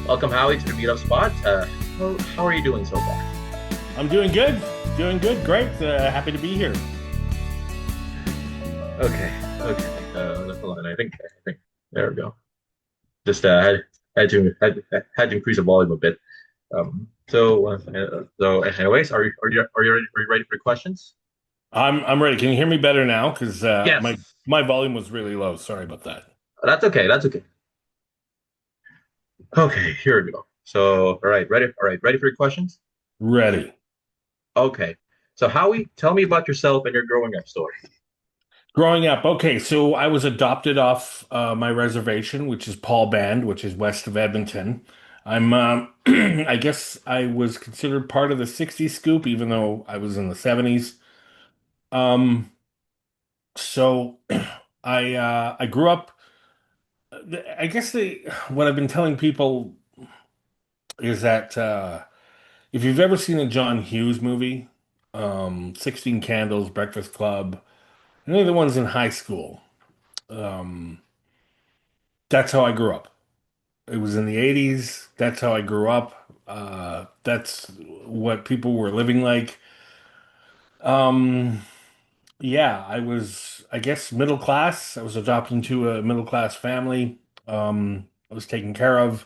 Welcome, Howie, to the Meetup Spot. How are you doing so far? I'm doing good. Doing good. Great. Happy to be here. Okay. Hold on. I think there we go. Just had to increase the volume a bit. Anyways, are you ready for questions? I'm ready. Can you hear me better now? Because Yes. my volume was really low. Sorry about that. That's okay. That's okay. Okay, here we go. So, all right, ready? All right, ready for your questions? Ready. Okay. So, Howie, tell me about yourself and your growing up story. Growing up, okay, so I was adopted off my reservation, which is Paul Band, which is west of Edmonton. I guess I was considered part of the 60s scoop, even though I was in the 70s. Um, so I grew up. I guess what I've been telling people is that if you've ever seen a John Hughes movie, 16 Candles, Breakfast Club, any of the ones in high school, um, that's how I grew up. It was in the 80s. That's how I grew up. That's what people were living like. Um, yeah, I guess, middle class. I was adopted into a middle class family. I was taken care of.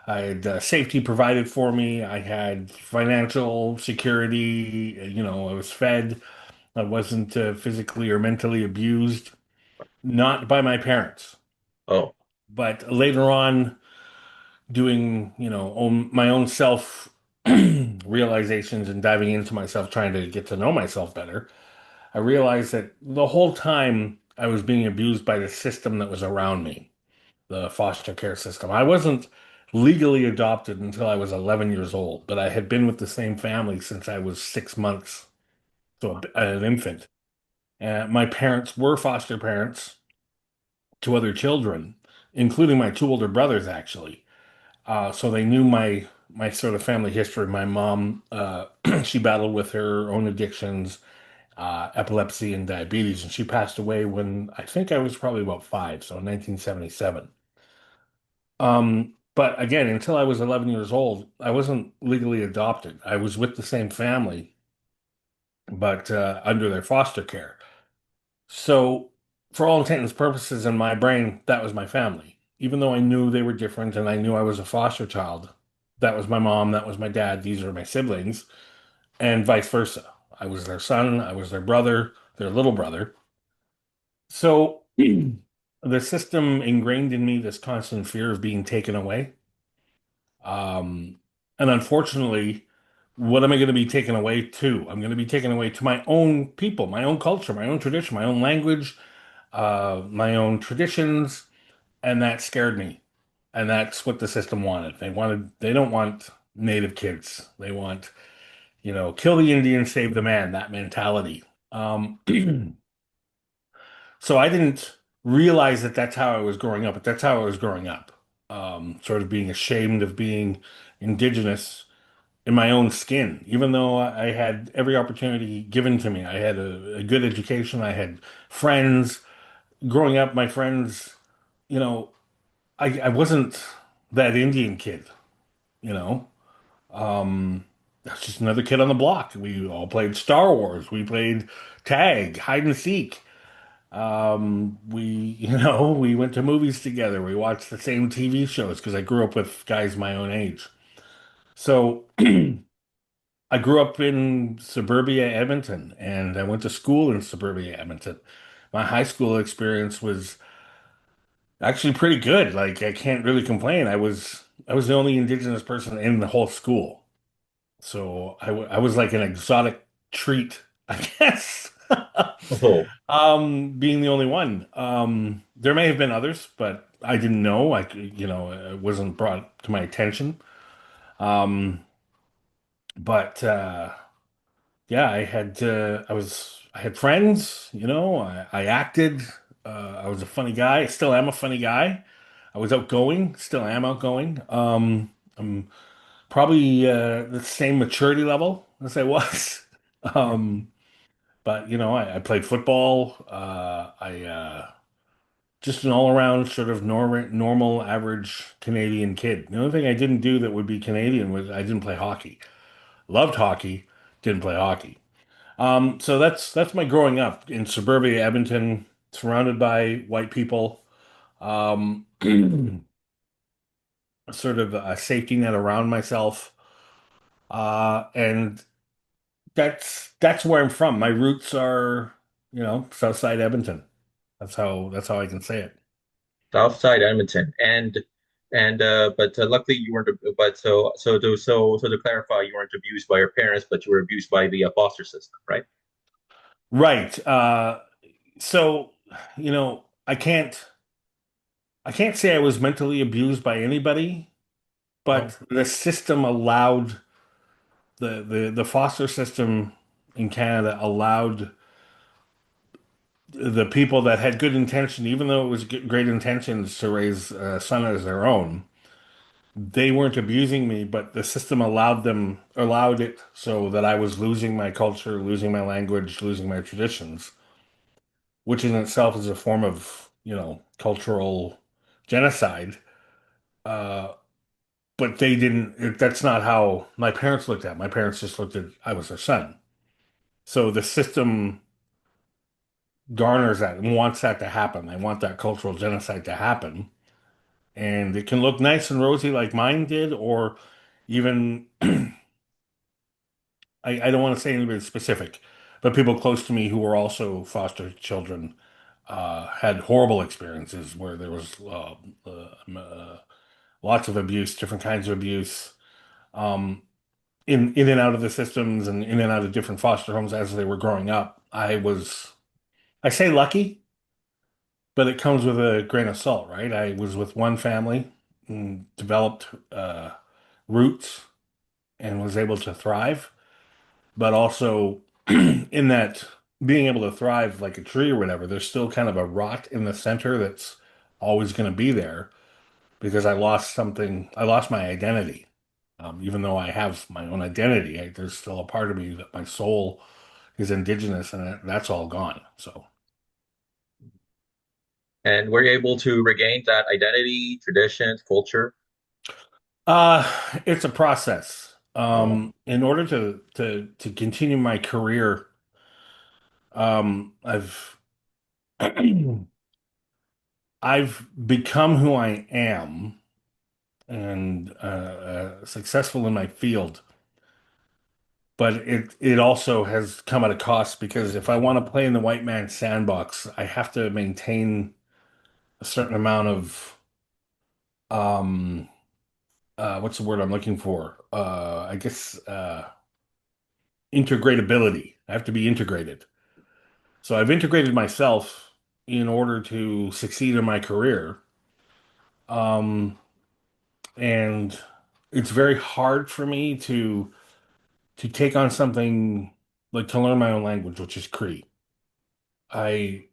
I had safety provided for me. I had financial security. I was fed. I wasn't physically or mentally abused, not by my parents, Oh, but later on, doing, my own self realizations and diving into myself, trying to get to know myself better, I realized that the whole time I was being abused by the system that was around me, the foster care system. I wasn't legally adopted until I was 11 years old, but I had been with the same family since I was 6 months, so an infant. My parents were foster parents to other children, including my two older brothers, actually. So they knew my sort of family history. My mom, she battled with her own addictions, epilepsy and diabetes, and she passed away when I think I was probably about five, so 1977. But again, until I was 11 years old, I wasn't legally adopted. I was with the same family, but under their foster care. So, for all intents and purposes, in my brain, that was my family. Even though I knew they were different and I knew I was a foster child, that was my mom, that was my dad, these are my siblings, and vice versa. I was their son, I was their brother, their little brother. So, the system ingrained in me this constant fear of being taken away. Um, and unfortunately, what am I going to be taken away to? I'm going to be taken away to my own people, my own culture, my own tradition, my own language, my own traditions, and that scared me. And that's what the system wanted. They don't want native kids. They want, kill the Indian, save the man, that mentality. Um, so I didn't realize that that's how I was growing up, but that's how I was growing up. Sort of being ashamed of being indigenous in my own skin, even though I had every opportunity given to me. I had a good education. I had friends. Growing up, my friends, you know, I wasn't that Indian kid, you know. I was just another kid on the block. We all played Star Wars. We played tag, hide and seek. We, we went to movies together. We watched the same TV shows because I grew up with guys my own age. So I grew up in suburbia Edmonton and I went to school in suburbia Edmonton. My high school experience was actually pretty good. Like I can't really complain. I was the only Indigenous person in the whole school. So I was like an exotic treat, I guess. oh, Being the only one. There may have been others, but I didn't know. It wasn't brought to my attention. Um, but yeah, I had friends, I acted. I was a funny guy. I still am a funny guy. I was outgoing, still am outgoing. I'm probably the same maturity level as I was. Um, but I played football. just an all-around sort of normal, average Canadian kid. The only thing I didn't do that would be Canadian was I didn't play hockey. Loved hockey, didn't play hockey. So that's my growing up in suburbia Edmonton, surrounded by white people. Um, sort of a safety net around myself. And that's where I'm from. My roots are, Southside Edmonton. That's how I can say it. Southside Edmonton, and luckily you weren't. But so to clarify, you weren't abused by your parents, but you were abused by the foster system, right? Right. So, I can't say I was mentally abused by anybody, No. but the system allowed the foster system in Canada allowed the people that had good intention, even though it was great intentions to raise a son as their own, they weren't abusing me, but the system allowed it so that I was losing my culture, losing my language, losing my traditions, which in itself is a form of, cultural genocide. Uh, but they didn't, that's not how my parents looked at it. My parents just looked at I was their son. So the system garners that and wants that to happen. They want that cultural genocide to happen. And it can look nice and rosy like mine did, or even I don't want to say anybody specific, but people close to me who were also foster children had horrible experiences where there was lots of abuse, different kinds of abuse, um, in and out of the systems and in and out of different foster homes as they were growing up. I say lucky, but it comes with a grain of salt, right? I was with one family and developed roots and was able to thrive, but also in that being able to thrive like a tree or whatever, there's still kind of a rot in the center that's always going to be there because I lost something, I lost my identity. Even though I have my own identity, there's still a part of me that my soul is indigenous and that's all gone. So, And were you able to regain that identity, traditions, culture? uh, it's a process. Oh, In order to continue my career, I've I've become who I am and successful in my field, but it also has come at a cost because if I want to play in the white man's sandbox, I have to maintain a certain amount of um what's the word I'm looking for? I guess integratability. I have to be integrated. So I've integrated myself in order to succeed in my career. Um, and it's very hard for me to take on something like to learn my own language, which is Cree. I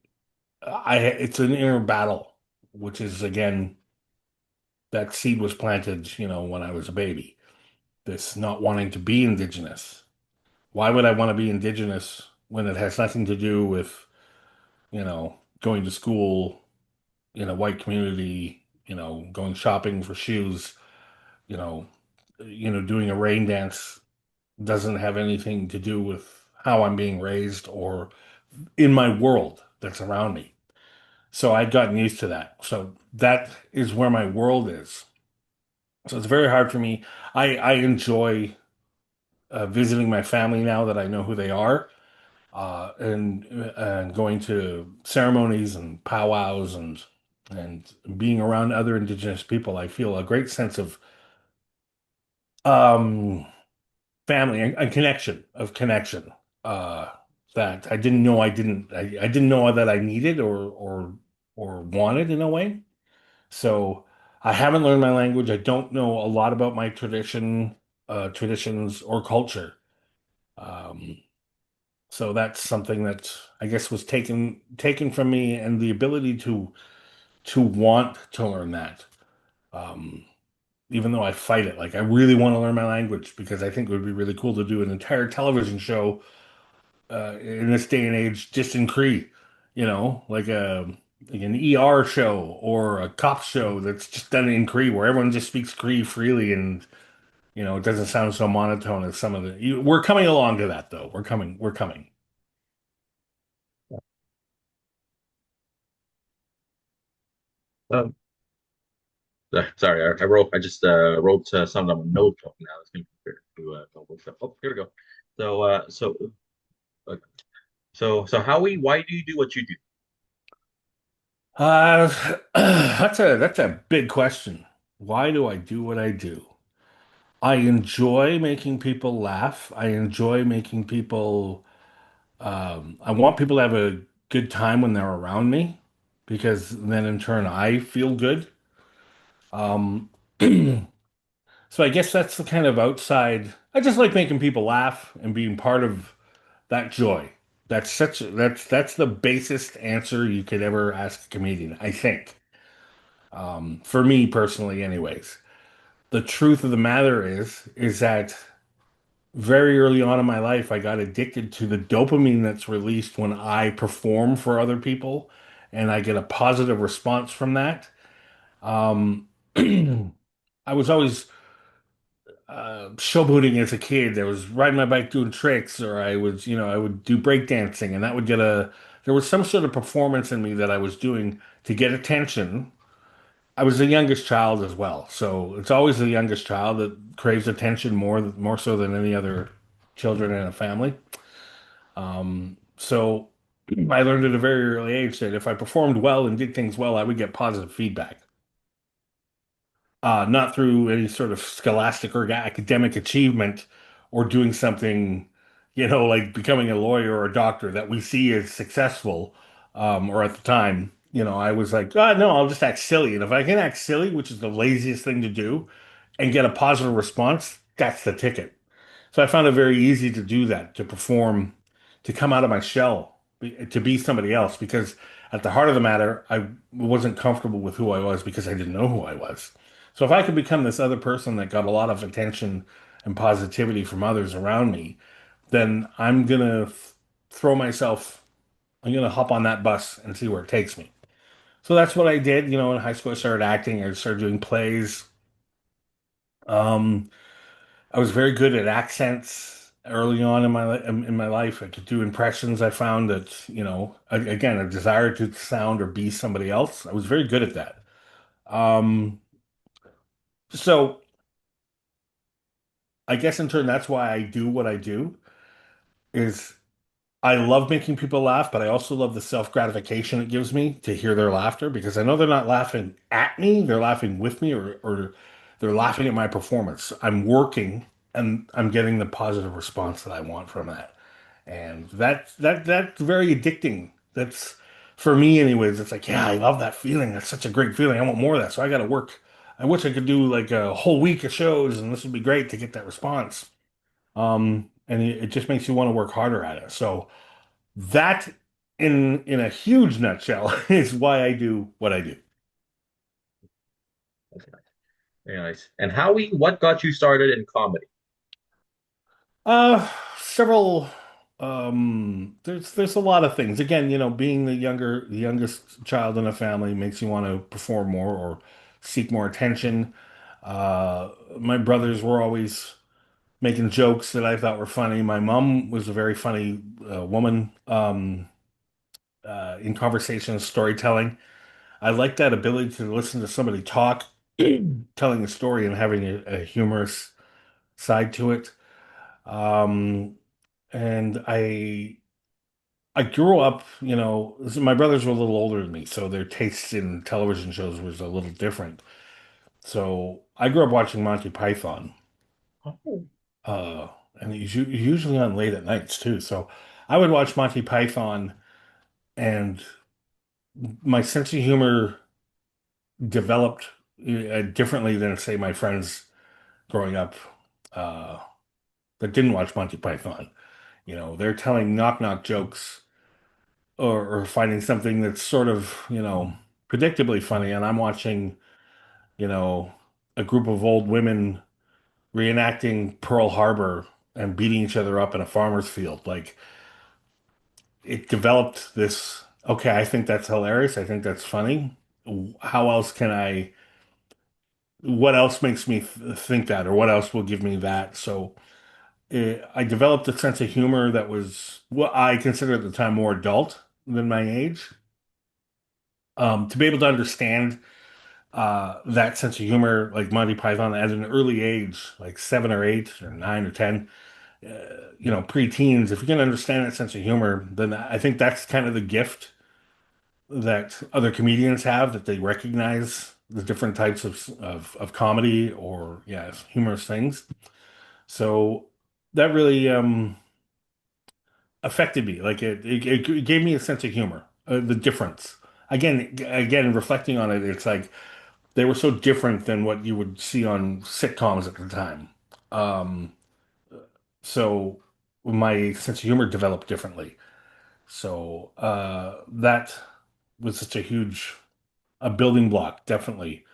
it's an inner battle, which is again that seed was planted, when I was a baby. This not wanting to be indigenous. Why would I want to be indigenous when it has nothing to do with, going to school in a white community, going shopping for shoes, you know, doing a rain dance doesn't have anything to do with how I'm being raised or in my world that's around me. So I'd gotten used to that. So that is where my world is. So it's very hard for me. I enjoy visiting my family now that I know who they are, and going to ceremonies and powwows and being around other Indigenous people. I feel a great sense of um, family and connection uh, that I didn't know I didn't know that I needed or wanted in a way. So I haven't learned my language. I don't know a lot about my traditions or culture. Um, so that's something that I guess was taken from me, and the ability to want to learn that. Um, Even though I fight it, like I really want to learn my language because I think it would be really cool to do an entire television show in this day and age just in Cree, like like an ER show or a cop show that's just done in Cree, where everyone just speaks Cree freely, and it doesn't sound so monotone as some of we're coming along to that though. We're coming. Um, sorry, I just wrote something on a note now. That's going to compare to notebook stuff. Oh, here we go. So, uh, so Howie, why do you do what you do? Uh, that's a big question. Why do I do what I do? I enjoy making people laugh. I enjoy making people. I want people to have a good time when they're around me, because then in turn I feel good. Um, so I guess that's the kind of outside. I just like making people laugh and being part of that joy. That's the basest answer you could ever ask a comedian, I think. For me personally, anyways. The truth of the matter is that very early on in my life, I got addicted to the dopamine that's released when I perform for other people, and I get a positive response from that. Um, I was always showboating as a kid. I was riding my bike doing tricks, or I would do breakdancing, and that would get a. There was some sort of performance in me that I was doing to get attention. I was the youngest child as well, so it's always the youngest child that craves attention more so than any other children in a family. So I learned at a very early age that if I performed well and did things well, I would get positive feedback. Not through any sort of scholastic or academic achievement or doing something, like becoming a lawyer or a doctor that we see as successful. Or at the time, I was like, oh, no, I'll just act silly. And if I can act silly, which is the laziest thing to do, and get a positive response, that's the ticket. So I found it very easy to do that, to perform, to come out of my shell, to be somebody else. Because at the heart of the matter, I wasn't comfortable with who I was because I didn't know who I was. So if I could become this other person that got a lot of attention and positivity from others around me, then throw myself, I'm gonna hop on that bus and see where it takes me. So that's what I did. In high school, I started acting. I started doing plays. Um, I was very good at accents early on in my life. I could do impressions. I found that, again, a desire to sound or be somebody else. I was very good at that. Um, so I guess in turn, that's why I do what I do. Is I love making people laugh, but I also love the self-gratification it gives me to hear their laughter, because I know they're not laughing at me, they're laughing with me, or they're laughing at my performance. I'm working and I'm getting the positive response that I want from that. And that's very addicting. That's for me anyways. It's like, yeah, I love that feeling. That's such a great feeling. I want more of that. So I got to work. I wish I could do like a whole week of shows and this would be great to get that response. And it just makes you want to work harder at it. So that in a huge nutshell is why I do what I do. Very nice. And Howie, what got you started in comedy? Several there's a lot of things. Again, being the youngest child in a family makes you want to perform more or seek more attention. My brothers were always making jokes that I thought were funny. My mom was a very funny woman in conversation and storytelling. I like that ability to listen to somebody talk, telling a story and having a humorous side to it. Um, and I grew up, my brothers were a little older than me, so their tastes in television shows was a little different. So I grew up watching Monty Python, Oh, uh, and it's usually on late at nights too. So I would watch Monty Python, and my sense of humor developed differently than, say, my friends growing up uh, that didn't watch Monty Python. They're telling knock knock jokes, or finding something that's sort of, predictably funny, and I'm watching, you know, a group of old women reenacting Pearl Harbor and beating each other up in a farmer's field. Like, it developed this Okay, I think that's hilarious. I think that's funny. How else can what else makes me think that, or what else will give me that? So I developed a sense of humor that was what I considered at the time more adult than my age. To be able to understand that sense of humor, like Monty Python, at an early age, like 7 or 8 or 9 or 10, preteens, if you can understand that sense of humor, then I think that's kind of the gift that other comedians have, that they recognize the different types of comedy or, yeah, humorous things. So that really affected me. Like it gave me a sense of humor, the difference. Again, reflecting on it, it's like they were so different than what you would see on sitcoms at the time. Um, so my sense of humor developed differently. So that was such a building block, definitely,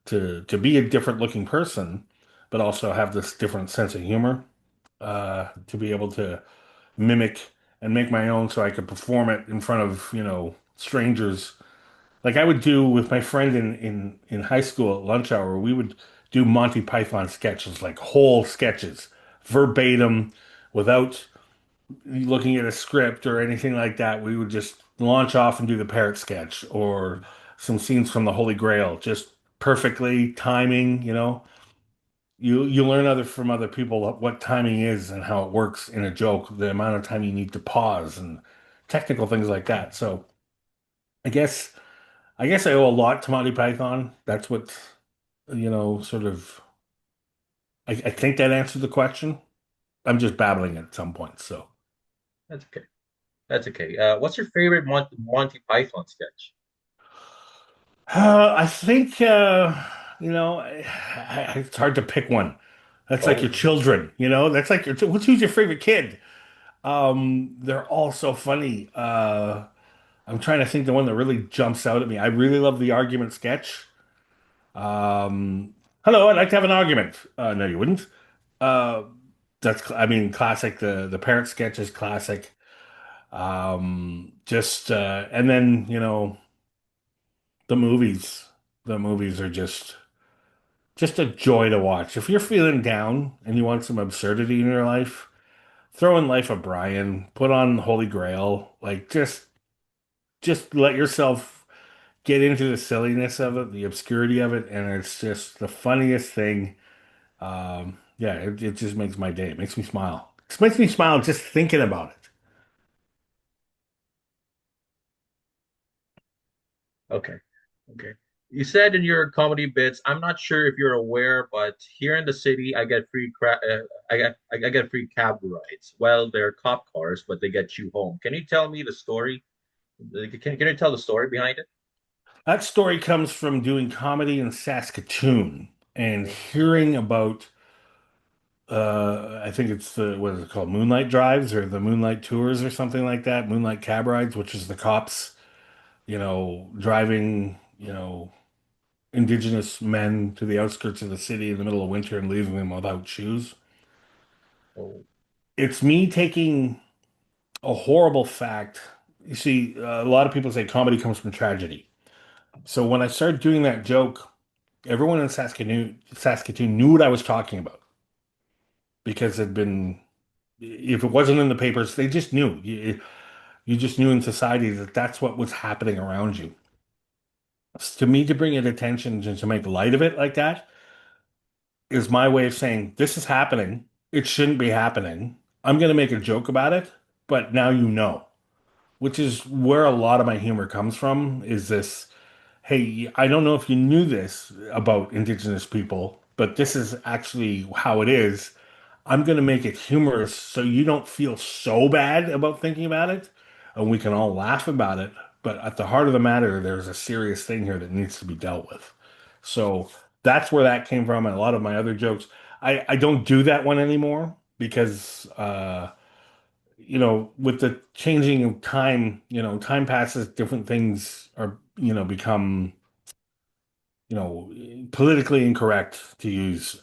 to be a different looking person, but also have this different sense of humor, to be able to mimic and make my own so I could perform it in front of, strangers. Like I would do with my friend in high school at lunch hour, we would do Monty Python sketches, like whole sketches, verbatim, without looking at a script or anything like that. We would just launch off and do the parrot sketch or some scenes from the Holy Grail, just perfectly timing, You learn from other people what timing is and how it works in a joke, the amount of time you need to pause and technical things like that. So I guess I guess I owe a lot to Monty Python. That's what, sort of I think that answered the question. I'm just babbling at some point, so That's okay. That's okay. What's your favorite Monty Python sketch? I think it's hard to pick one. That's like your Oh, children, That's like who's your favorite kid? They're all so funny. I'm trying to think the one that really jumps out at me. I really love the argument sketch. Hello, I'd like to have an argument. No, you wouldn't. Uh, I mean, classic. The parent sketch is classic. Just and then the movies. The movies are just a joy to watch. If you're feeling down and you want some absurdity in your life, throw in Life of Brian, put on Holy Grail, like just let yourself get into the silliness of it, the obscurity of it, and it's just the funniest thing. Yeah, it just makes my day. It makes me smile. It makes me smile just thinking about it. okay. Okay. You said in your comedy bits, I'm not sure if you're aware, but here in the city, I get free cab rides. Well, they're cop cars, but they get you home. Can you tell me the story? Can you tell the story behind it? That story comes from doing comedy in Saskatoon and hearing about I think it's the what is it called? Moonlight Drives or the Moonlight Tours or something like that. Moonlight Cab Rides, which is the cops, driving, indigenous men to the outskirts of the city in the middle of winter and leaving them without shoes. Oh, It's me taking a horrible fact. You see, a lot of people say comedy comes from tragedy. So when I started doing that joke, everyone in Saskatoon knew what I was talking about because it'd been, if it wasn't in the papers, they just knew. You just knew in society that that's what was happening around you. To me, to bring it attention and to make light of it like that is my way of saying, this is happening. It shouldn't be happening. I'm going to make a joke about it, but now you know, which is where a lot of my humor comes from, is this, hey, I don't know if you knew this about Indigenous people, but this is actually how it is. I'm going to make it humorous so you don't feel so bad about thinking about it, and we can all laugh about it. But at the heart of the matter, there's a serious thing here that needs to be dealt with. So that's where that came from, and a lot of my other jokes. I don't do that one anymore because with the changing of time, time passes, different things are, become, politically incorrect, to use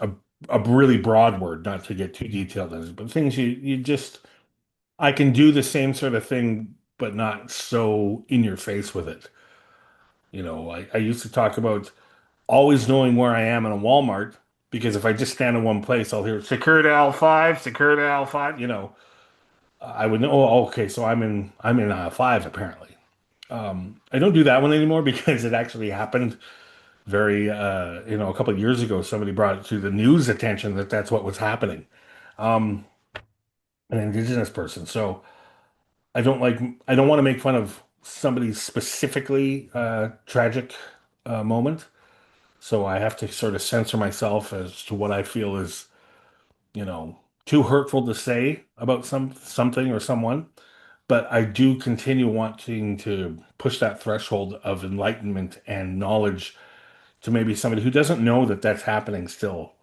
a really broad word, not to get too detailed in it, but things you just I can do the same sort of thing but not so in your face with it. I used to talk about always knowing where I am in a Walmart because if I just stand in one place, I'll hear Security Aisle 5, Security Aisle 5, I would know, oh, okay, so I'm in aisle 5 apparently. I don't do that one anymore because it actually happened a couple of years ago. Somebody brought it to the news attention that that's what was happening. Um, an indigenous person. So I don't like, I don't want to make fun of somebody's specifically tragic moment. So I have to sort of censor myself as to what I feel is, you know, too hurtful to say about something or someone. But I do continue wanting to push that threshold of enlightenment and knowledge to maybe somebody who doesn't know that that's happening still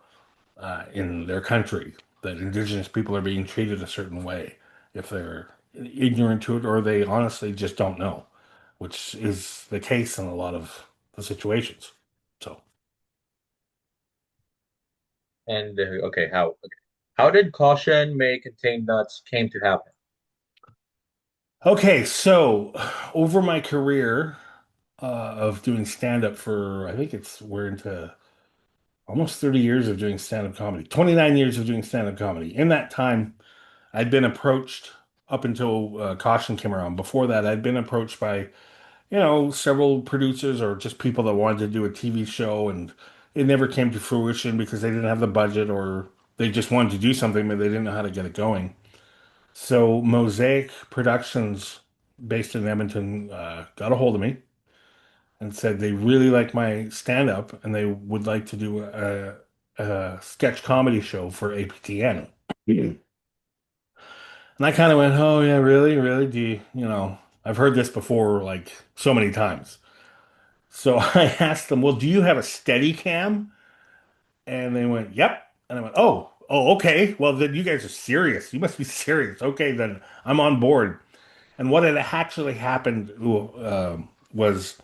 in their country, that indigenous people are being treated a certain way if they're ignorant to it or they honestly just don't know, which is the case in a lot of the situations. So, And okay, how did caution may contain nuts came to happen? okay, so over my career of doing stand up for, I think we're into almost 30 years of doing stand up comedy, 29 years of doing stand up comedy. In that time, I'd been approached up until Caution came around. Before that, I'd been approached by, several producers or just people that wanted to do a TV show, and it never came to fruition because they didn't have the budget or they just wanted to do something, but they didn't know how to get it going. So Mosaic Productions, based in Edmonton, got a hold of me and said they really like my stand-up and they would like to do a sketch comedy show for APTN. And I kind of went, oh yeah, really, really? I've heard this before like so many times. So I asked them, well, do you have a steady cam? And they went, yep. And I went, oh, okay. Well, then you guys are serious. You must be serious. Okay, then I'm on board. And what had actually happened was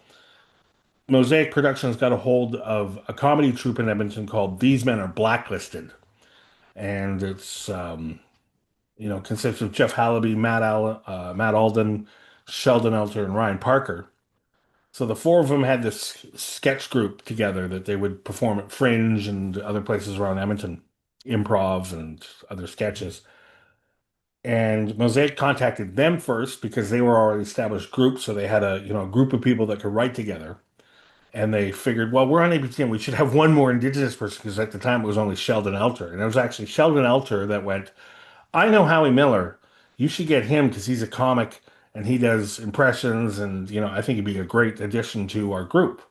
Mosaic Productions got a hold of a comedy troupe in Edmonton called These Men Are Blacklisted. And consists of Jeff Hallaby, Matt Alden, Sheldon Elter, and Ryan Parker. So the four of them had this sketch group together that they would perform at Fringe and other places around Edmonton, improv and other sketches. And Mosaic contacted them first because they were already established groups, so they had a group of people that could write together. And they figured, well, we're on ABTN, we should have one more Indigenous person because at the time it was only Sheldon Elter, and it was actually Sheldon Elter that went, I know Howie Miller. You should get him because he's a comic and he does impressions, and I think he'd be a great addition to our group.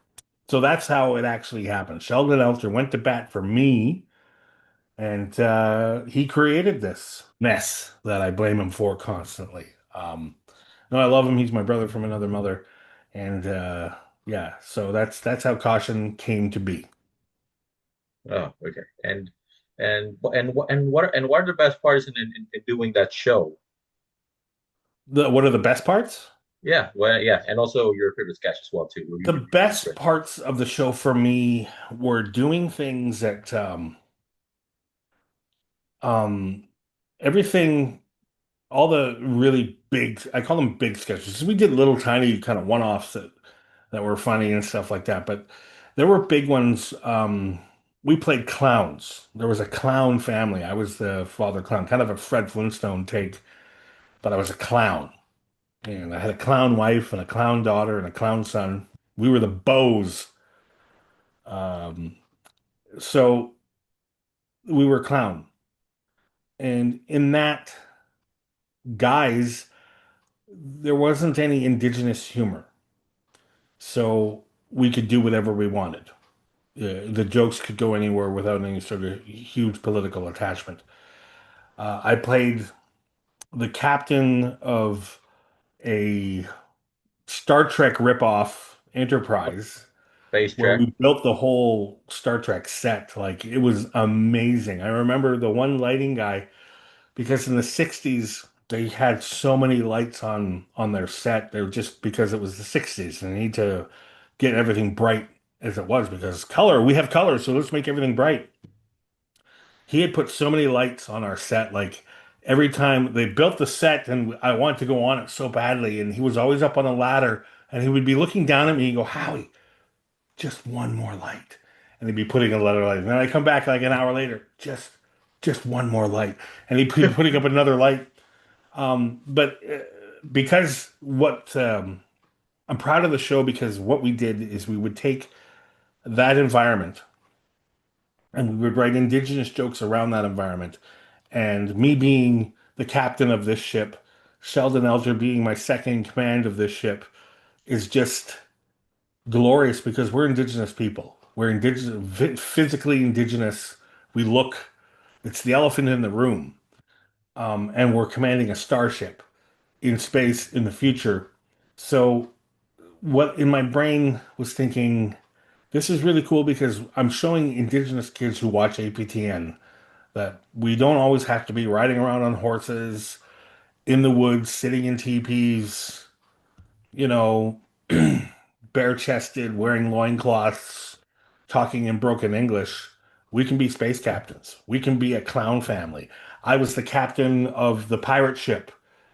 So that's how it actually happened. Sheldon Elter went to bat for me, and he created this mess that I blame him for constantly. No, I love him. He's my brother from another mother, and yeah. So that's how Caution came to be. Oh, okay. And what are the best parts in doing that show? What are the best parts? Yeah, well, yeah, and also your favorite sketch as well too. The Your best favorite. parts of the show for me were doing things that um everything, all the really big, I call them big sketches. We did little tiny kind of one-offs that were funny and stuff like that, but there were big ones. We played clowns. There was a clown family. I was the father clown, kind of a Fred Flintstone take, but I was a clown. And I had a clown wife and a clown daughter and a clown son. We were the Bows. Um, so we were clown. And in that guise, there wasn't any indigenous humor. So we could do whatever we wanted. The jokes could go anywhere without any sort of huge political attachment. I played the captain of a Star Trek ripoff Enterprise Space where Trek. we built the whole Star Trek set. Like it was amazing. I remember the one lighting guy because in the 60s they had so many lights on their set. They were just because it was the 60s and they need to get everything bright as it was because color, we have color, so let's make everything bright. He had put so many lights on our set, like every time they built the set and I wanted to go on it so badly, and he was always up on a ladder and he would be looking down at me and go, Howie, just one more light. And he'd be putting another light. And then I come back like an hour later, just one more light. And he'd be putting up another light. But because what I'm proud of the show because what we did is we would take that environment and we would write indigenous jokes around that environment. And me being the captain of this ship, Sheldon Elder being my second in command of this ship, is just glorious because we're indigenous people. We're indigenous, physically indigenous. We look, it's the elephant in the room. And we're commanding a starship in space in the future. So, what in my brain was thinking, this is really cool because I'm showing indigenous kids who watch APTN that we don't always have to be riding around on horses in the woods, sitting in teepees, you know, bare chested, wearing loincloths, talking in broken English. We can be space captains. We can be a clown family. I was the captain of the pirate ship.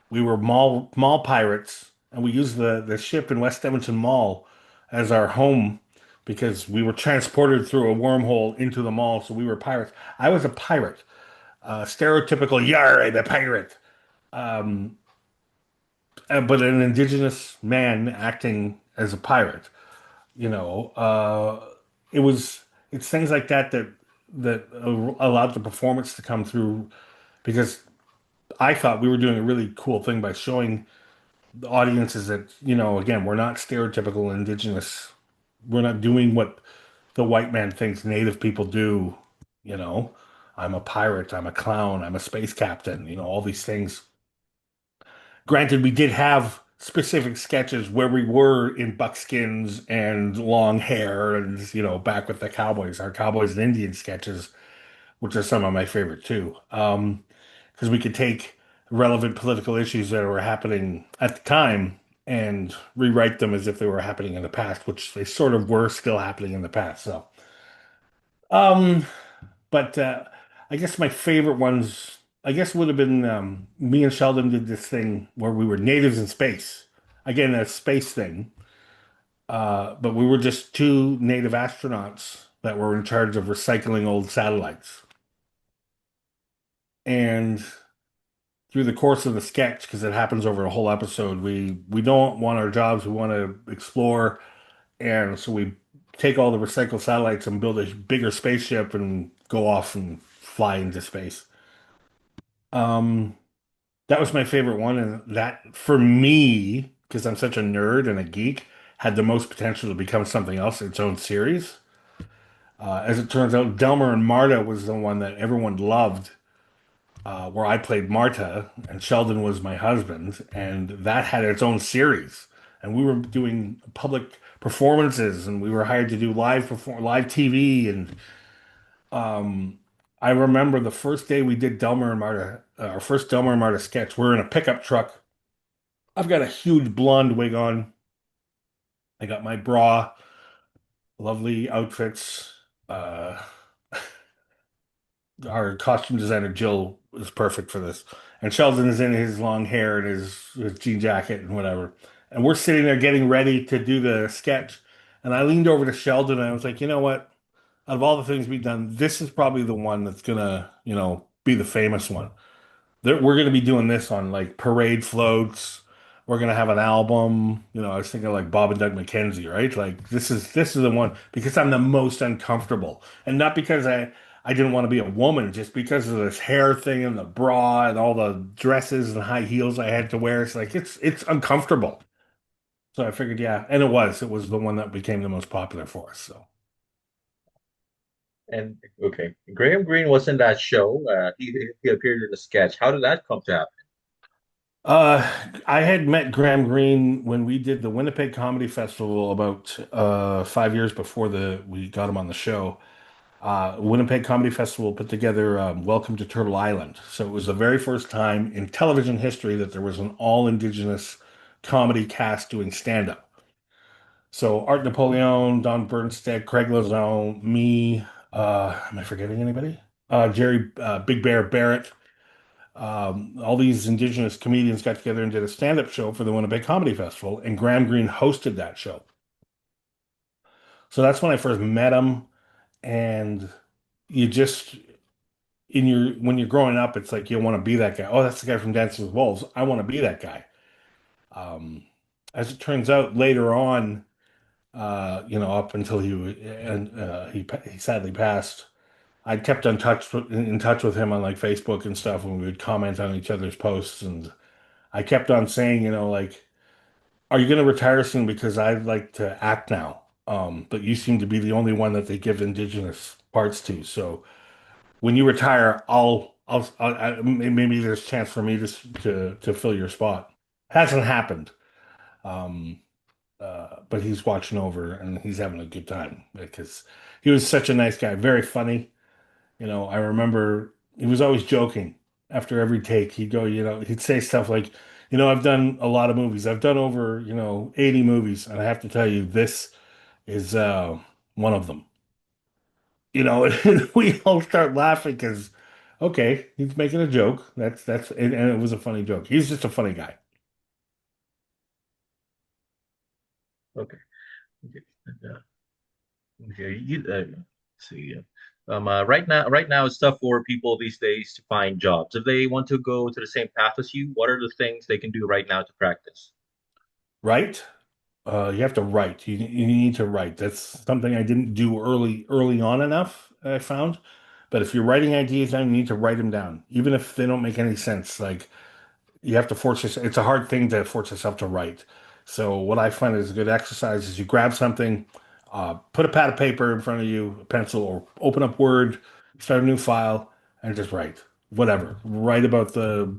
We were mall pirates, and we used the ship in West Edmonton Mall as our home because we were transported through a wormhole into the mall, so we were pirates. I was a pirate, stereotypical, yar, I'm a pirate. Um, but an indigenous man acting as a pirate. You know, it was it's things like that that allowed the performance to come through because I thought we were doing a really cool thing by showing the audiences that, again, we're not stereotypical indigenous. We're not doing what the white man thinks native people do, you know. I'm a pirate, I'm a clown, I'm a space captain, all these things. Granted, we did have specific sketches where we were in buckskins and long hair and, back with the cowboys, our cowboys and Indian sketches, which are some of my favorite too. Because we could take relevant political issues that were happening at the time and rewrite them as if they were happening in the past, which they sort of were still happening in the past. So, um, but I guess my favorite ones, I guess, would have been me and Sheldon did this thing where we were natives in space. Again, a space thing. But we were just two native astronauts that were in charge of recycling old satellites. And through the course of the sketch, because it happens over a whole episode, we don't want our jobs. We want to explore, and so we take all the recycled satellites and build a bigger spaceship and go off and fly into space. Um, that was my favorite one, and that for me, because I'm such a nerd and a geek, had the most potential to become something else, its own series. As it turns out, Delmer and Marta was the one that everyone loved, where I played Marta and Sheldon was my husband, and that had its own series. And we were doing public performances, and we were hired to do live TV. And um, I remember the first day we did Delmer and Marta, our first Delmer and Marta sketch. We're in a pickup truck. I've got a huge blonde wig on. I got my bra, lovely outfits. Uh, our costume designer Jill is perfect for this, and Sheldon is in his long hair and his jean jacket and whatever. And we're sitting there getting ready to do the sketch, and I leaned over to Sheldon and I was like, you know what? Out of all the things we've done, this is probably the one that's gonna, be the famous one. We're going to be doing this on like parade floats. We're going to have an album. I was thinking like Bob and Doug McKenzie, right? Like this is the one because I'm the most uncomfortable, and not because I didn't want to be a woman, just because of this hair thing and the bra and all the dresses and high heels I had to wear. It's like it's uncomfortable. So I figured, yeah, and it was the one that became the most popular for us. So. And okay, Graham Greene was in that show. He appeared in the sketch. How did that come to happen? Uh, I had met Graham Greene when we did the Winnipeg Comedy Festival about 5 years before the we got him on the show. Winnipeg Comedy Festival put together Welcome to Turtle Island. So it was the very first time in television history that there was an all Indigenous comedy cast doing stand-up. So Art Napoleon, Don Bernstead, Craig Lazone, me, am I forgetting anybody? Jerry Big Bear Barrett. All these indigenous comedians got together and did a stand-up show for the Winnipeg Comedy Festival, and Graham Greene hosted that show. So that's when I first met him, and you just in your when you're growing up, it's like you want to be that guy. Oh, that's the guy from Dances with Wolves. I want to be that guy. Um, as it turns out, later on, up until he sadly passed. I kept in touch with him on like Facebook and stuff, and we would comment on each other's posts. And I kept on saying, like, "Are you going to retire soon? Because I'd like to act now." But you seem to be the only one that they give indigenous parts to. So when you retire, maybe there's a chance for me to fill your spot. Hasn't happened. Um, but he's watching over and he's having a good time because he was such a nice guy, very funny. I remember he was always joking after every take. He'd go, he'd say stuff like, I've done a lot of movies. I've done over, 80 movies, and I have to tell you, this is one of them. And we all start laughing because, okay, he's making a joke. And it was a funny joke. He's just a funny guy. Okay. Okay. Uh, okay. Let's see. Right now, it's tough for people these days to find jobs. If they want to go to the same path as you, what are the things they can do right now to practice? Right? You have to write. You need to write. That's something I didn't do early on enough, I found. But if you're writing ideas down, you need to write them down, even if they don't make any sense. Like you have to force yourself. It's a hard thing to force yourself to write. So what I find is a good exercise is you grab something, put a pad of paper in front of you, a pencil, or open up Word, start a new file, and just write whatever. Write about the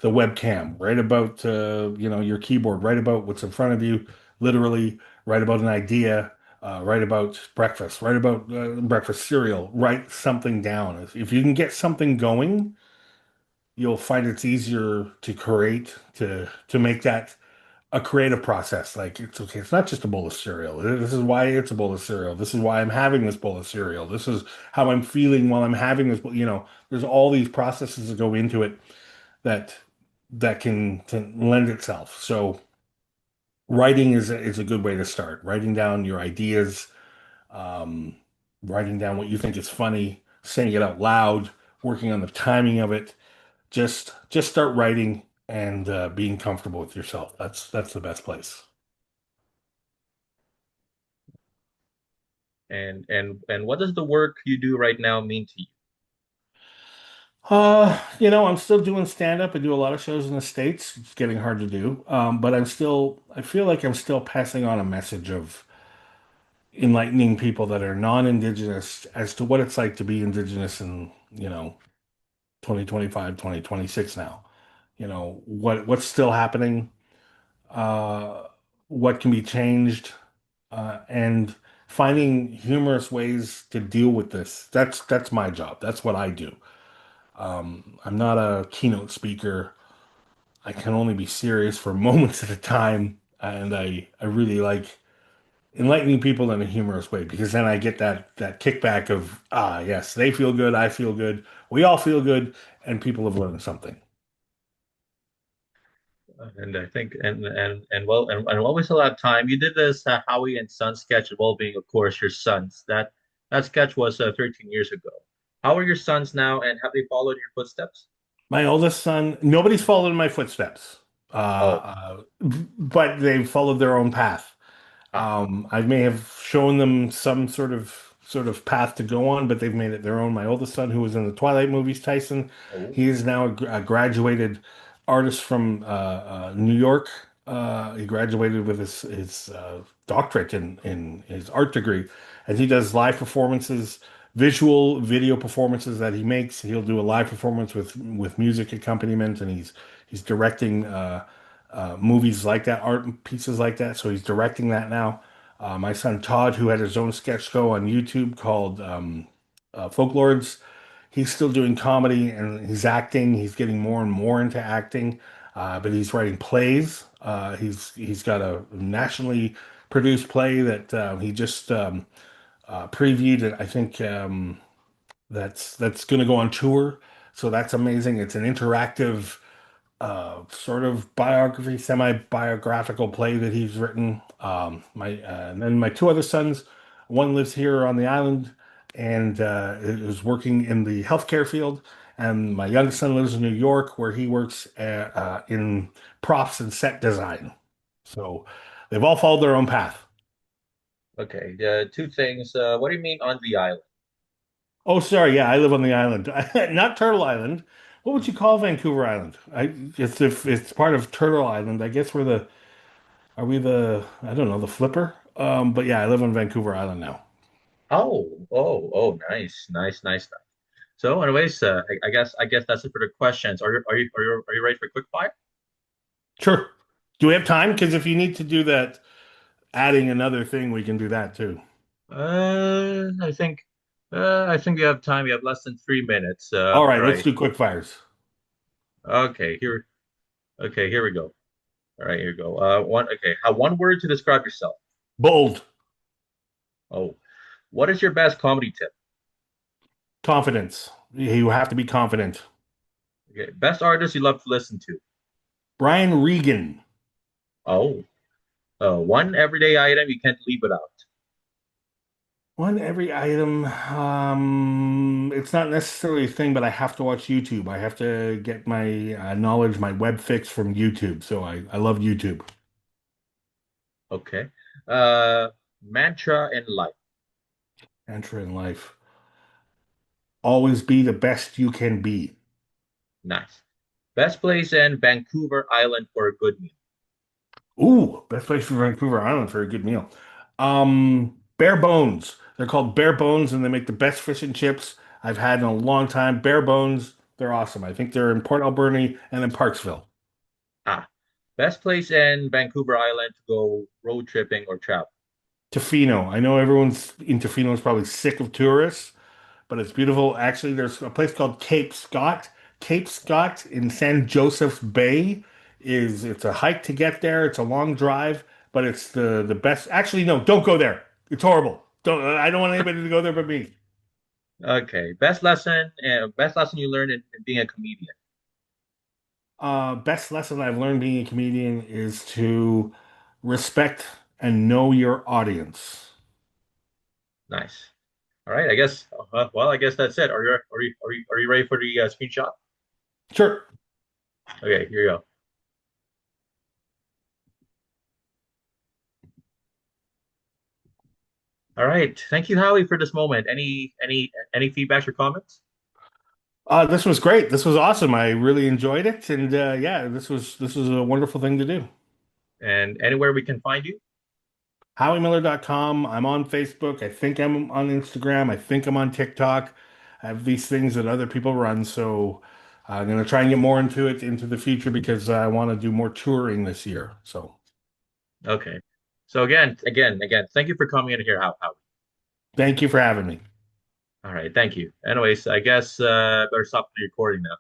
webcam. Write about your keyboard. Write about what's in front of you. Literally, write about an idea. Write about breakfast. Write about breakfast cereal. Write something down. If you can get something going, you'll find it's easier to create to make that a creative process. Like it's okay, it's not just a bowl of cereal. This is why it's a bowl of cereal. This is why I'm having this bowl of cereal. This is how I'm feeling while I'm having this. There's all these processes that go into it that can lend itself. So writing is a good way to start. Writing down your ideas, um, writing down what you think is funny, saying it out loud, working on the timing of it. Just start writing and being comfortable with yourself. That's the best place. And what does the work you do right now mean to you? I'm still doing stand up. I do a lot of shows in the States. It's getting hard to do. But I feel like I'm still passing on a message of enlightening people that are non-Indigenous as to what it's like to be Indigenous in, 2025, 2026 now. What's still happening, uh, what can be changed, and finding humorous ways to deal with this. That's my job. That's what I do. I'm not a keynote speaker. I can only be serious for moments at a time, and I really like enlightening people in a humorous way because then I get that kickback of yes, they feel good, I feel good, we all feel good, and people have learned something. And I think and what was a lot of time you did this Howie and Son sketch involving, of course, your sons. That sketch was 13 years ago. How are your sons now, and have they followed your footsteps? My oldest son, nobody's followed in my footsteps, Oh, but they've followed their own path. ah, I may have shown them some sort of path to go on, but they've made it their own. My oldest son, who was in the Twilight movies, Tyson, oh, he is now a graduated artist from New York. He graduated with his doctorate in his art degree, and he does live performances, visual video performances that he makes. He'll do a live performance with music accompaniment, and he's directing. Movies like that, art pieces like that. So he's directing that now. My son Todd, who had his own sketch show on YouTube called Folklords, he's still doing comedy and he's acting. He's getting more and more into acting, but he's writing plays. He's got a nationally produced play that he just previewed. And I think that's going to go on tour. So that's amazing. It's an interactive sort of biography, semi-biographical play that he's written. And then my two other sons, one lives here on the island and is working in the healthcare field, and my youngest son lives in New York, where he works in props and set design. So they've all followed their own path. Okay, two things. What do you mean on the island? Oh, sorry, yeah, I live on the island, not Turtle Island. What would you call Vancouver Island? It's if it's part of Turtle Island. I guess we're the Are we I don't know, the flipper? But yeah, I live on Vancouver Island now. Nice, nice, nice, nice. So, anyways, I guess that's it for the questions. Are you ready for quick fire? Sure. Do we have time? Because if you need to do that, adding another thing, we can do that too. I think we have time. We have less than 3 minutes. All right, All let's right. do quick fires. Okay, here. Okay, here we go. All right, here we go. One. Okay, have one word to describe yourself. Bold, Oh, what is your best comedy tip? confidence. You have to be confident. Okay, best artist you love to listen to. Brian Regan. Oh, one everyday item you can't leave without. One every item. It's not necessarily a thing, but I have to watch YouTube. I have to get my knowledge, my web fix from YouTube. So I love YouTube. Okay. Uh, mantra in life. Enter in life. Always be the best you can be. Nice. Best place in Vancouver Island for a good meal. Ooh, best place for Vancouver Island for a good meal. Bare Bones. They're called Bare Bones, and they make the best fish and chips I've had in a long time. Bare Bones, they're awesome. I think they're in Port Alberni and in Parksville. Ah, best place in Vancouver Island to go road tripping or travel. Tofino. I know everyone's in Tofino is probably sick of tourists, but it's beautiful. Actually, there's a place called Cape Scott. Cape Scott in San Joseph's Bay it's a hike to get there. It's a long drive, but it's the best. Actually, no, don't go there. It's horrible. I don't want anybody to go there but me. Okay. Best lesson you learned in being a comedian. Best lesson I've learned being a comedian is to respect and know your audience. Nice. All right. I guess that's it. Are you ready for the screenshot? Sure. Okay. Here you go. All right. Thank you, Howie, for this moment. Any feedbacks or comments? This was great. This was awesome. I really enjoyed it, and yeah, this was a wonderful thing to do. And anywhere we can find you? HowieMiller.com. I'm on Facebook. I think I'm on Instagram. I think I'm on TikTok. I have these things that other people run, so I'm gonna try and get more into it into the future because I want to do more touring this year. So Okay. So again, thank you for coming in here, Howie. thank you for having me. All right. Thank you. Anyways, I guess better stop the recording now.